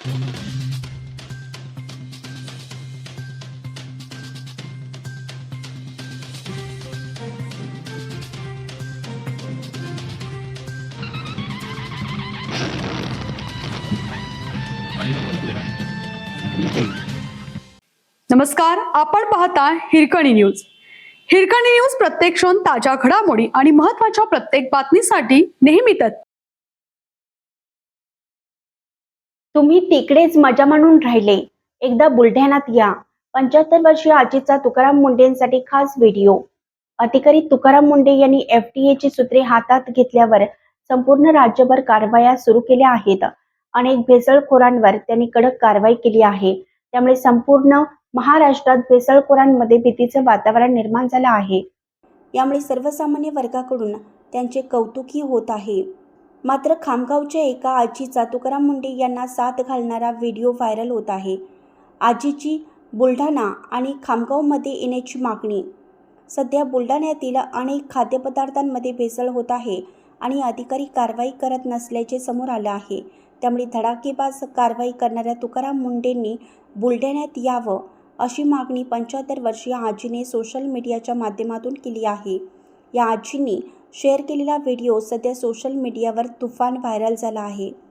नमस्कार, आपण पाहता हिरकणी न्यूज. हिरकणी न्यूज प्रत्येक क्षण ताज्या घडामोडी आणि महत्त्वाच्या प्रत्येक बातमीसाठी नेहमी तत्पर. तुम्ही तिकडेच मजा मानून राहिले, एकदा बुलढाण्यात या. 75 वर्षीय आजीचा तुकाराम मुंडेंसाठी खास व्हिडिओ. अधिकारी तुकाराम मुंडे यांनी FTA ची सूत्रे हातात घेतल्यावर संपूर्ण राज्यभर कारवाया सुरू केल्या आहेत. अनेक भेसळखोरांवर त्यांनी कडक कारवाई केली आहे. त्यामुळे संपूर्ण महाराष्ट्रात भेसळखोरांमध्ये भीतीचे वातावरण निर्माण झाले आहे. यामुळे सर्वसामान्य वर्गाकडून त्यांचे कौतुकही होत आहे. मात्र खामगावच्या एका आजीचा तुकाराम मुंडे यांना साथ घालणारा व्हिडिओ व्हायरल होत आहे. आजीची बुलढाणा आणि खामगावमध्ये येण्याची मागणी. सध्या बुलढाण्यातील अनेक खाद्यपदार्थांमध्ये भेसळ होत आहे आणि अधिकारी कारवाई करत नसल्याचे समोर आले आहे. त्यामुळे धडाकेबाज कारवाई करणाऱ्या तुकाराम मुंडेंनी बुलढाण्यात यावं अशी मागणी 75 वर्षीय आजीने सोशल मीडियाच्या माध्यमातून केली आहे. या आजींनी शेअर केलेला व्हिडिओ सध्या सोशल मीडियावर तुफान व्हायरल झाला आहे.